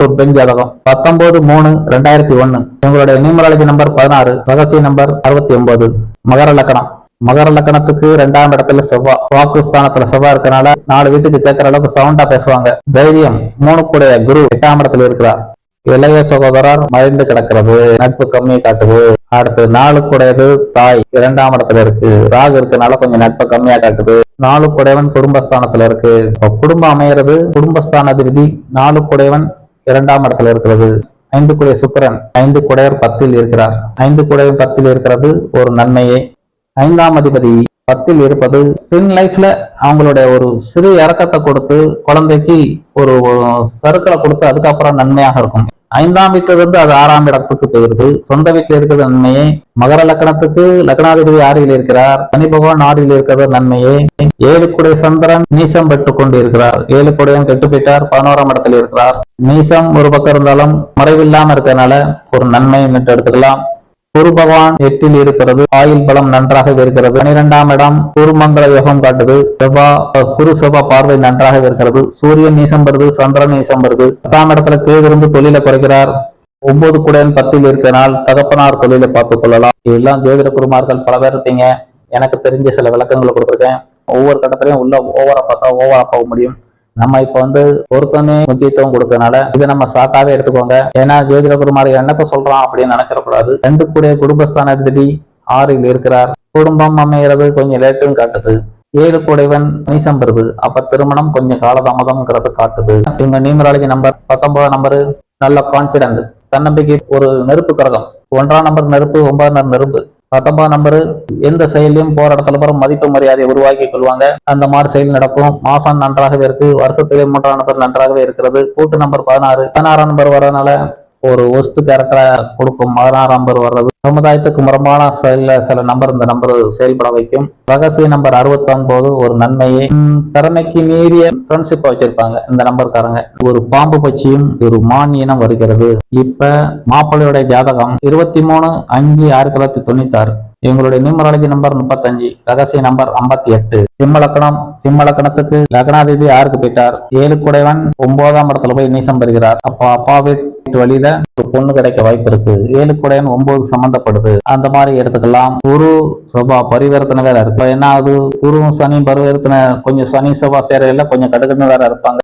ஒரு பெண் ஜாதகம் 19/3/2001. உங்களுடைய நியூமராலஜி நம்பர் 16, ரகசிய நம்பர் 69. மகர லக்கணம். மகர லக்கணத்துக்கு 2ஆம் இடத்துல செவ்வாய், வாக்கு ஸ்தானத்துல செவ்வாய் இருக்கனால 4 வீட்டுக்கு கேட்கற அளவுக்கு சவுண்டா பேசுவாங்க. தைரியம். 3 குரு 8ஆம் இடத்துல இருக்கிறார். இளைய சகோதரர் மறைந்து கிடக்கிறது, நட்பு கம்மியை காட்டுது. அடுத்து 4 தாய் 2ஆம் இடத்துல இருக்கு. ராகு இருக்கனால கொஞ்சம் நட்பு கம்மியா காட்டுது. 4 குடும்பஸ்தானத்துல இருக்கு. குடும்பம் அமைகிறது. குடும்பஸ்தானாதிபதி 4 2ஆம் இடத்துல இருக்கிறது. 5 சுக்கிரன் 5 10 இருக்கிறார். 5 10 இருக்கிறது ஒரு நன்மையே. 5ஆம் அதிபதி 10 இருப்பது பின் லைஃப்ல அவங்களுடைய ஒரு சிறு இறக்கத்தை கொடுத்து குழந்தைக்கு ஒரு சருக்களை கொடுத்து அதுக்கப்புறம் நன்மையாக இருக்கும். 5ஆம் வீட்டுல இருந்து அது 6ஆம் இடத்துக்கு போயிருது. சொந்த வீட்டுல இருக்கிறது நன்மையே. மகர லக்கணத்துக்கு லக்னாதிபதி 6ல் இருக்கிறார். சனி பகவான் 6ல் இருக்கிறது நன்மையே. 7 சந்திரன் நீசம் பெற்றுக் கொண்டு இருக்கிறார். 7 கெட்டு போயிட்டார். 11ஆம் இடத்துல இருக்கிறார். நீசம் ஒரு பக்கம் இருந்தாலும் மறைவில்லாம இருக்கிறதுனால ஒரு நன்மை எடுத்துக்கலாம். குரு பகவான் 8ல் இருக்கிறது. ஆயுள் பலம் நன்றாக இருக்கிறது. 12ஆம் இடம் குருமங்கள யோகம் காட்டுது. குரு செவ்வா பார்வை நன்றாக இருக்கிறது. சூரியன் நீசம் வருது, சந்திரன் நீசம் வருது. 10ஆம் இடத்துல கேது இருந்து தொழிலை குறைக்கிறார். 9 10ல் இருக்கிறனால் தகப்பனார் தொழிலை பார்த்துக் கொள்ளலாம். இதெல்லாம் ஜோதிட குருமார்கள் பல பேர் இருப்பீங்க. எனக்கு தெரிஞ்ச சில விளக்கங்களை கொடுத்துருக்கேன். ஒவ்வொரு கட்டத்திலையும் உள்ள ஓவரா பார்த்தா ஓவரா போக முடியும். நம்ம இப்ப பொருத்தமே முக்கியத்துவம் கொடுக்கறதுனால இதை நம்ம ஷார்ட்டாவே எடுத்துக்கோங்க. ஏன்னா ஜோதிட குருமாரி என்னத்த சொல்றான் அப்படின்னு நினைச்சிடக்கூடாது. 2 குடும்பஸ்தானாதிபதி 6ல் இருக்கிறார். குடும்பம் அமைகிறது கொஞ்சம் லேட்டும் காட்டுது. 7 நீசம் வருது. அப்ப திருமணம் கொஞ்சம் காலதாமதம்ங்கிறது காட்டுது. இவங்க நியூமராலஜி நம்பர் 19 நம்பரு நல்ல கான்பிடன்ட், தன்னம்பிக்கை, ஒரு நெருப்பு கிரகம். 1ஆம் நம்பர் நெருப்பு, 9ஆம் நம்பர் நெருப்பு. 19ஆம் நம்பர் எந்த செயலையும் போற இடத்துல பிறகு மதிப்பு மரியாதையை உருவாக்கி கொள்வாங்க. அந்த மாதிரி செயல் நடக்கும். மாசம் நன்றாகவே இருக்கு. வருஷத்துக்கு 3ஆம் நம்பர் நன்றாகவே இருக்கிறது. கூட்டு நம்பர் 16. 16ஆம் நம்பர் வரதுனால ஒரு ஒஸ்ட் கேரக்டரை கொடுக்கும். 16ஆம் நம்பர் வர்றது சமுதாயத்துக்கு முரமான சில நம்பர் இந்த நம்பர் செயல்பட வைக்கும். ரகசிய நம்பர் 69 ஒரு நன்மையே. திறமைக்கு மீறிய ஃப்ரெண்ட்ஷிப் வச்சிருப்பாங்க இந்த நம்பர்காரங்க. ஒரு பாம்பு பட்சியும் ஒரு மான் இனம் வருகிறது. இப்ப மாப்பிள்ளையுடைய ஜாதகம் 23/5/1996. இவங்களுடைய நியூமராலஜி நம்பர் 35, ரகசிய நம்பர் 58. சிம்ம லக்கணத்துக்கு லக்னாதிபதி 6க்கு போயிட்டார். 7 9ஆம் இடத்துல போய் நீசம் பெறுகிறார். அப்ப அப்பா வீட்டு வழியில ஒரு பொண்ணு கிடைக்க வாய்ப்பு இருக்கு. 7 9 சம்பந்தப்படுது. அந்த மாதிரி எடுத்துக்கலாம். குரு சபா பரிவர்த்தனை வேற இருக்கு. என்ன ஆகுது, குரு சனி பரிவர்த்தனை கொஞ்சம் சனி சபா சேரையில கொஞ்சம் கடுக்குன்னு வேற இருப்பாங்க.